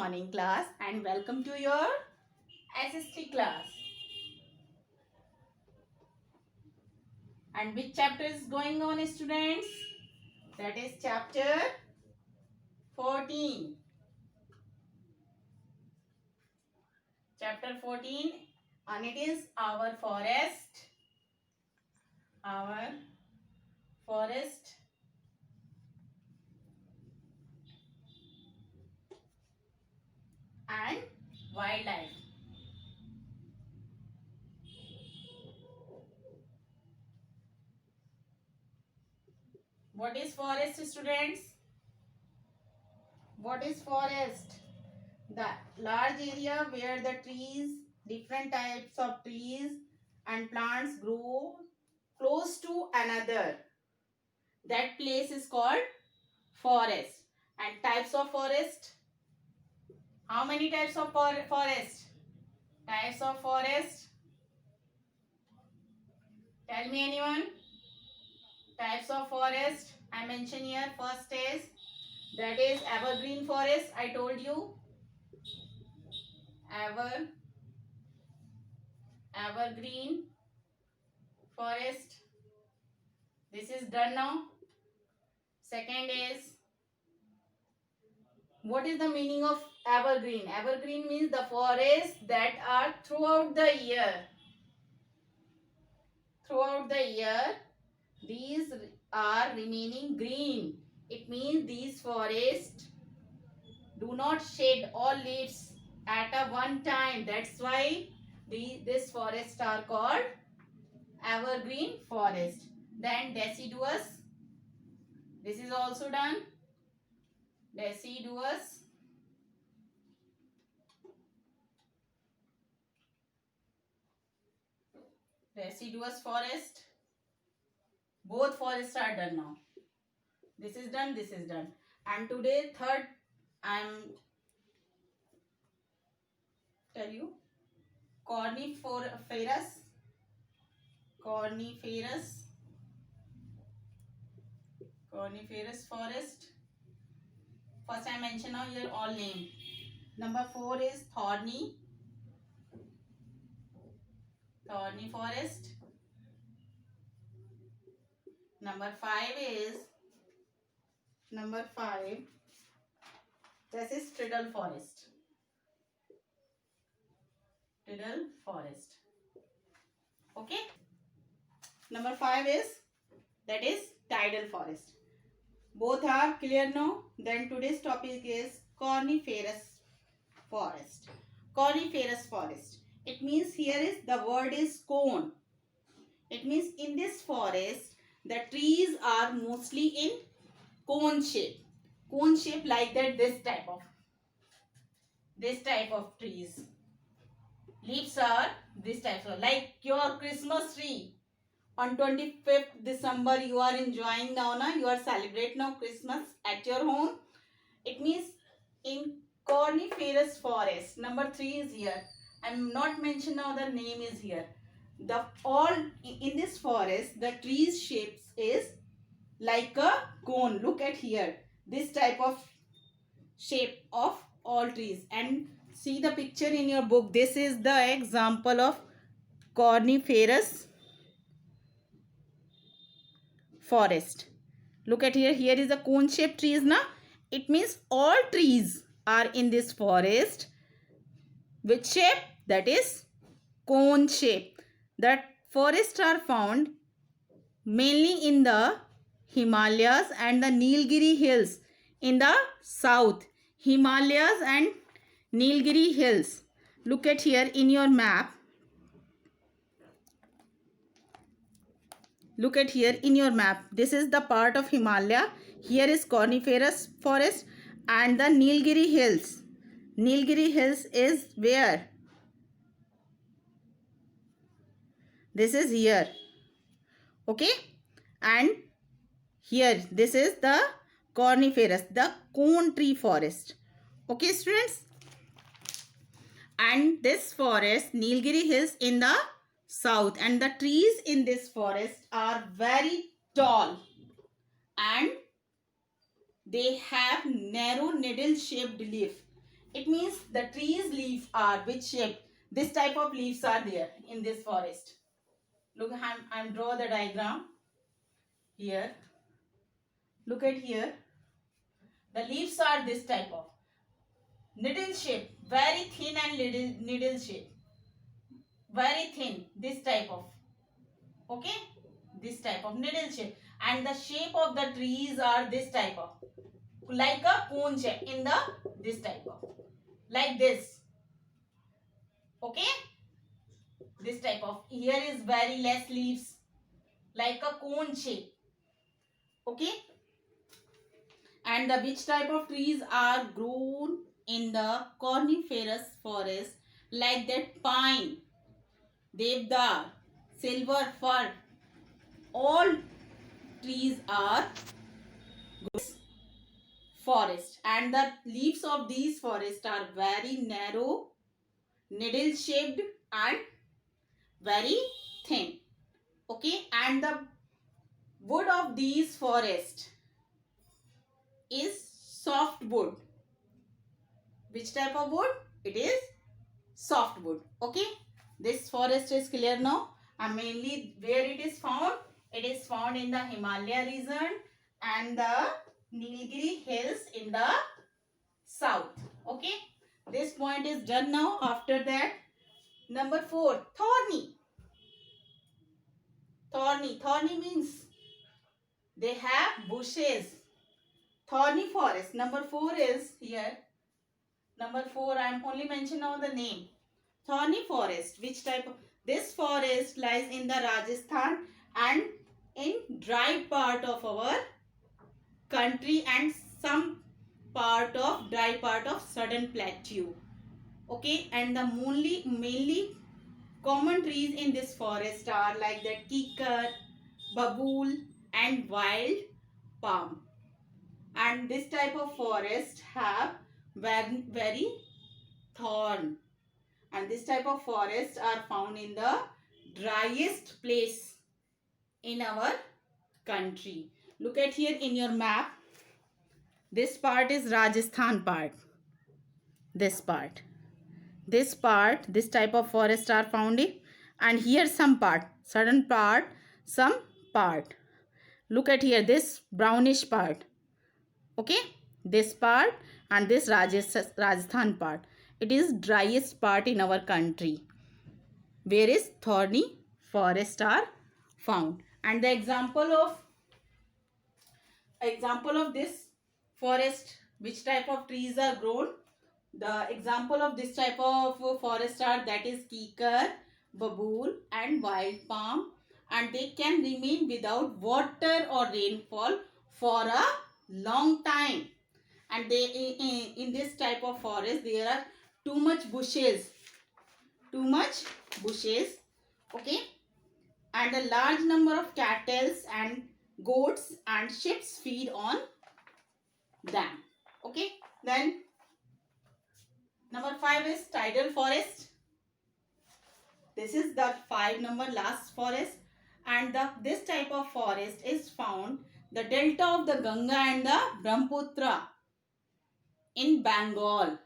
morning class and welcome to your SST class. And which chapter is going on, students? That is chapter 14. Chapter 14 and it is our forest. Our forest and wildlife. What is forest, students? What is forest? The large area where the trees, different types of trees and plants grow close to another. That place is called forest. And types of forest? How many types of forest? Types of forest? Tell me anyone. Types of forest I mention here. First is that is evergreen forest. I told you evergreen forest. This is done now. Second is, what is the meaning of evergreen? Evergreen means the forests that are throughout the year. Throughout the year, these are remaining green. It means these forests do not shed all leaves at a one time. That's why this forests are called evergreen forest. Then deciduous. This is also done. Deciduous. Deciduous forest. Both forests are done now. This is done, this is done. And today, third, I am tell you coniferous. Coniferous forest. First I mention now your all name. Number 4 is thorny forest. Number 5 this is Tridal forest. Okay. Number 5 is that is tidal forest. Both are clear now. Then today's topic is coniferous forest. Coniferous forest. It means here is the word is cone. It means in this forest the trees are mostly in cone shape. Cone shape like that, this type of trees. Leaves are this type of, like your Christmas tree. On 25th December you are enjoying now, you are celebrating now Christmas at your home. It means in coniferous forest. Number 3 is here. I am not mentioning now, the name is here. The all in this forest the trees shapes is like a cone. Look at here. This type of shape of all trees. And see the picture in your book. This is the example of coniferous forest. Look at here. Here is a cone shaped trees now. It means all trees are in this forest. Which shape? That is cone shape. That forests are found mainly in the Himalayas and the Nilgiri hills in the south. Himalayas and Nilgiri hills. Look at here in your map. Look at here in your map. This is the part of Himalaya. Here is coniferous forest and the Nilgiri hills. Nilgiri hills is where? This is here. Okay. And here this is the coniferous, the cone tree forest. Okay students. And this forest, Nilgiri hills in the south, and the trees in this forest are very tall and they have narrow needle shaped leaf. It means the trees leaves are which shape. This type of leaves are there in this forest. Look, I'm draw the diagram here. Look at here. The leaves are this type of needle shape, very thin and needle shape, very thin. This type of, okay, this type of needle shape, and the shape of the trees are this type of, like a cone shape in the this type of, like this, okay. This type of, here is very less leaves, like a cone shape, okay. And the which type of trees are grown in the coniferous forest, like that pine, devdar, silver fir, all trees are forest, and the leaves of these forests are very narrow, needle shaped and very thin, okay. And the wood of these forests is softwood. Which type of wood? It is softwood, okay. This forest is clear now. And mainly where it is found? It is found in the Himalaya region and the Nilgiri hills in the south, okay. This point is done now. After that, number 4, thorny. Thorny means they have bushes. Thorny forest. Number 4 is here. Number 4, I am only mentioning now the name. Thorny forest. Which type of? This forest lies in the Rajasthan and in dry part of our country and some part of dry part of southern plateau, okay. And the mainly common trees in this forest are like that kikar, babool and wild palm. And this type of forest have very thorn, and this type of forests are found in the driest place in our country. Look at here in your map. This part is Rajasthan part. This part. This type of forest are found in, and here some part, certain part, some part. Look at here, this brownish part, okay. This part and this Rajasthan part. It is driest part in our country, where is thorny forest are found. And the example of this forest, which type of trees are grown? The example of this type of forest are that is kikar, babool and wild palm, and they can remain without water or rainfall for a long time. And they in this type of forest there are too much bushes, okay. And a large number of cattle and goats and sheep feed on them, okay. Then number 5 is tidal forest. This is the 5 number last forest, and this type of forest is found the delta of the Ganga and the Brahmaputra in Bengal.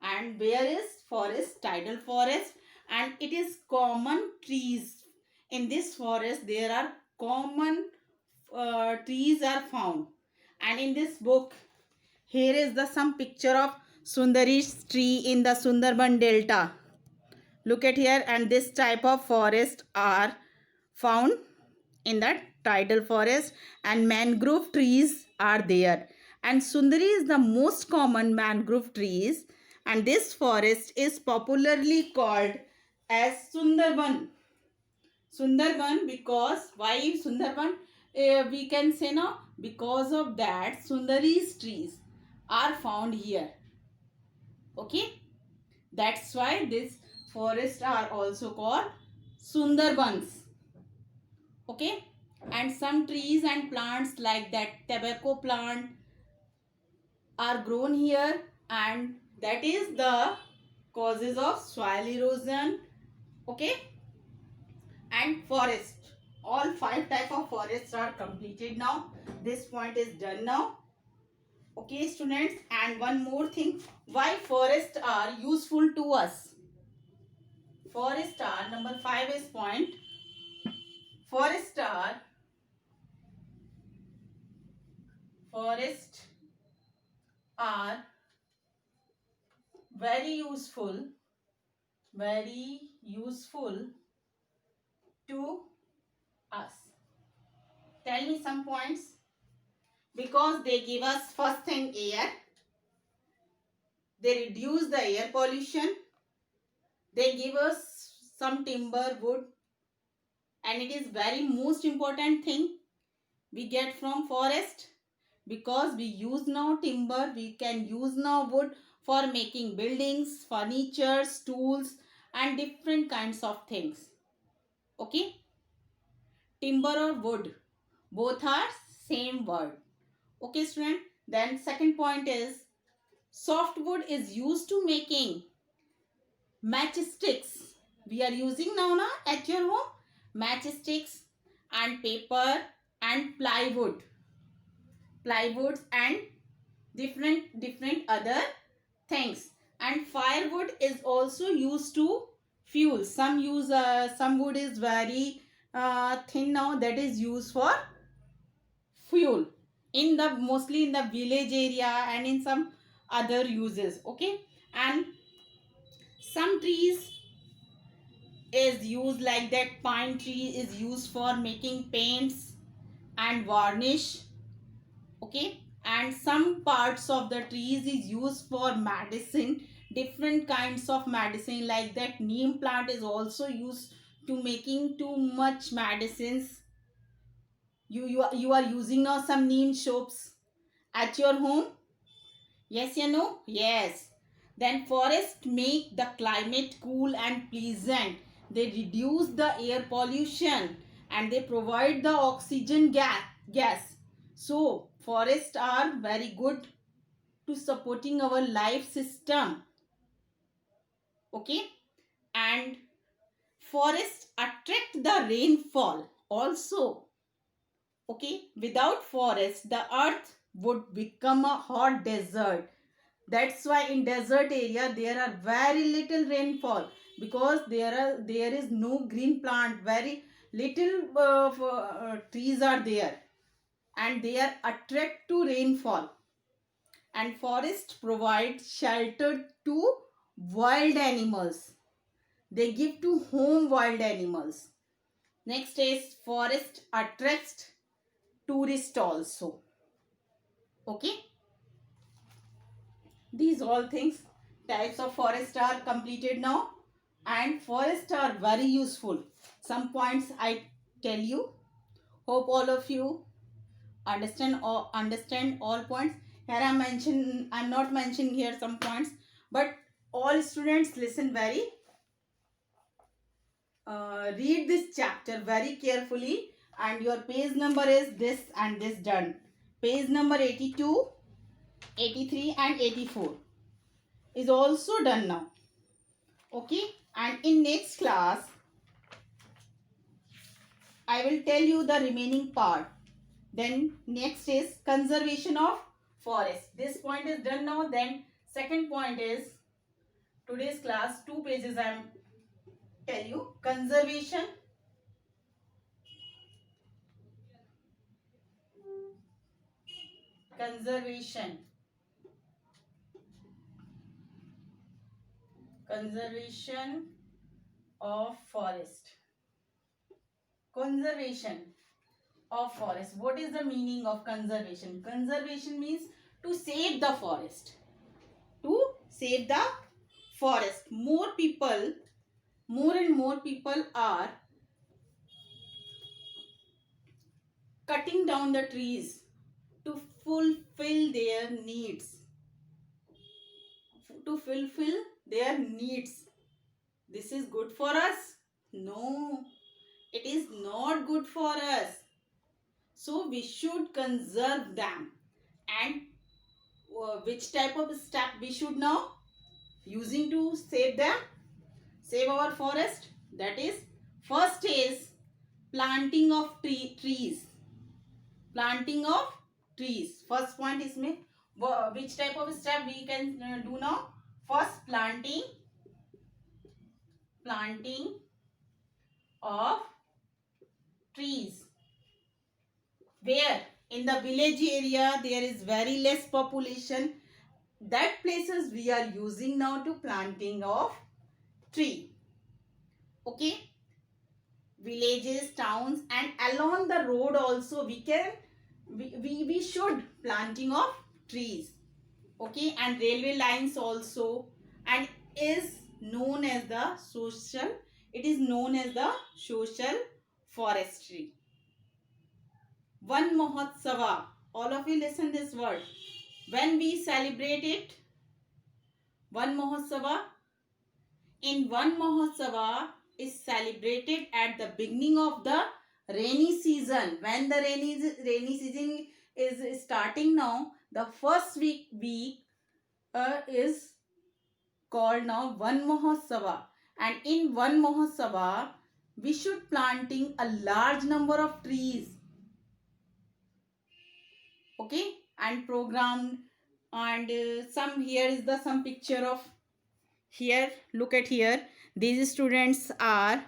And where is forest? Tidal forest, and it is common trees. In this forest there are common trees are found. And in this book, here is the some picture of Sundari's tree in the Sundarban Delta. Look at here, and this type of forest are found in the tidal forest, and mangrove trees are there. And Sundari is the most common mangrove trees, and this forest is popularly called as Sundarban. Sundarban because why Sundarban? We can say no, because of that Sundari's trees are found here, okay. That's why this forests are also called Sundarbans, okay. And some trees and plants like that tobacco plant are grown here, and that is the causes of soil erosion, okay. And forest, all 5 type of forests are completed now. This point is done now. Okay, students, and one more thing, why forests are useful to us. Forests are, number 5 is point, forests are very useful to us. Tell me some points. Because they give us first thing air, they reduce the air pollution, they give us some timber, wood, and it is very most important thing we get from forest, because we use now timber, we can use now wood for making buildings, furniture, tools, and different kinds of things. Okay, timber or wood, both are same word. Okay, student. Then second point is softwood is used to making matchsticks. We are using now na at your home matchsticks and paper and plywoods and different other things. And firewood is also used to fuel. Some wood is very thin now, that is used for fuel in the mostly in the village area and in some other uses. Okay, and some trees is used like that, pine tree is used for making paints and varnish. Okay, and some parts of the trees is used for medicine, different kinds of medicine, like that neem plant is also used to making too much medicines. You are using now some neem soaps at your home. Yes, you know? Yes. Then forests make the climate cool and pleasant. They reduce the air pollution and they provide the oxygen gas. So, forests are very good to supporting our life system. Okay? And forests attract the rainfall also. Okay? Without forests, the earth would become a hot desert. That's why in desert area there are very little rainfall, because there is no green plant, very little trees are there, and they are attract to rainfall. And forest provide shelter to wild animals. They give to home wild animals. Next is forest attracts tourists also. Okay. These all things, types of forest are completed now, and forests are very useful. Some points I tell you. Hope all of you understand all points. Here I'm not mentioning here some points, but all students listen very. Read this chapter very carefully, and your page number is this and this done. Page number 82, 83, and 84 is also done now. Okay, and in next class I will tell you the remaining part. Then next is conservation of forest. This point is done now. Then second point is today's class, 2 pages I am tell you. Conservation of forest. Conservation of forest. What is the meaning of conservation? Conservation means to save the forest. To save the forest. More and more people are cutting down the trees to fulfill their needs. To fulfill their needs. This is good for us? No, it is not good for us. So we should conserve them. And which type of step we should now using to save them, save our forest? That is, first is planting of trees. Planting of trees. First point is में Which type of step we can do now? First, planting of trees. Where in the village area there is very less population, that places we are using now to planting of tree. Okay, villages, towns, and along the road also we should planting of trees. Okay, and railway lines also, and is known as the social, it is known as the social forestry. One Mahotsava, all of you listen this word. When we celebrate it, One Mahotsava, in One Mahotsava is celebrated at the beginning of the rainy season. When the rainy season is starting now, the first week is called now One Mahotsava. And in One Mahotsava, we should planting a large number of trees. Okay, and program, and some here is the some picture of here. Look at here. These students are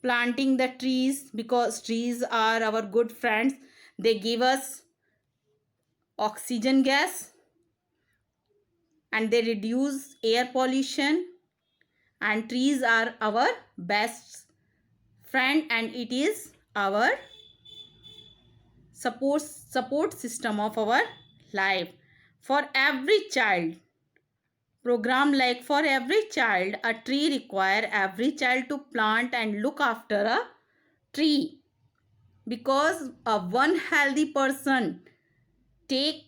planting the trees because trees are our good friends. They give us oxygen gas and they reduce air pollution, and trees are our best friend, and it is our support system of our life. For every child, program like for every child, a tree require every child to plant and look after a tree, because a one healthy person take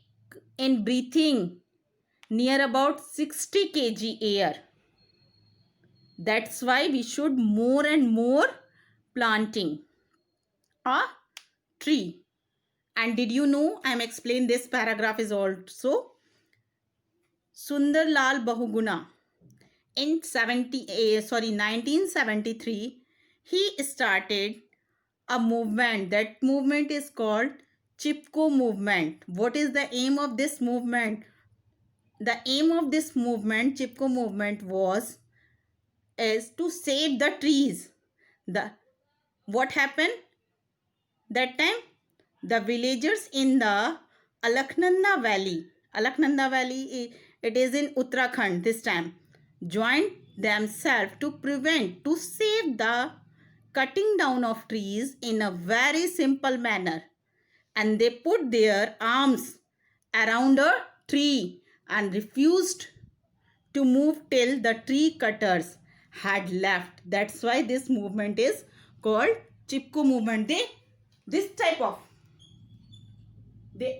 in breathing near about 60 kg air. That's why we should more and more planting a tree. And did you know, I am explain this paragraph is also Sundar Lal Bahuguna. In 1973, he started a movement. That movement is called Chipko movement. What is the aim of this movement? The aim of this movement, Chipko movement, is to save the trees. What happened that time? The villagers in the Alaknanda Valley, it is in Uttarakhand this time, joined themselves to save the cutting down of trees in a very simple manner, and they put their arms around a tree and refused to move till the tree cutters had left. That's why this movement is called Chipko movement. They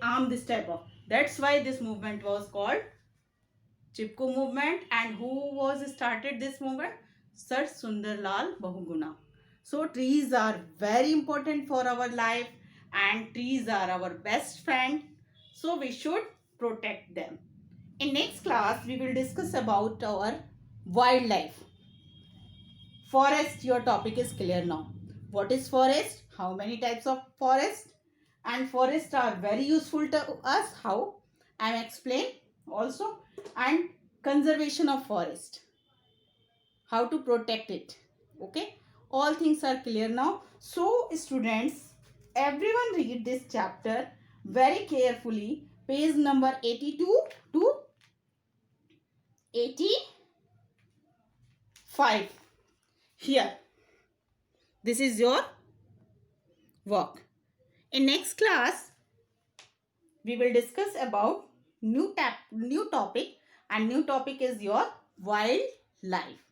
arm this type of, that's why this movement was called Chipko movement. And who was started this movement? Sir Sundar Lal Bahuguna. So trees are very important for our life, and trees are our best friend, so we should protect them. In next class we will discuss about our wildlife. Forest, your topic is clear now. What is forest? How many types of forest? And forests are very useful to us. How? I am explain also. And conservation of forest. How to protect it. Okay. All things are clear now. So students, everyone read this chapter very carefully. Page number 82 to 85. Here. This is your work. In next class, we will discuss about new topic, and new topic is your wildlife.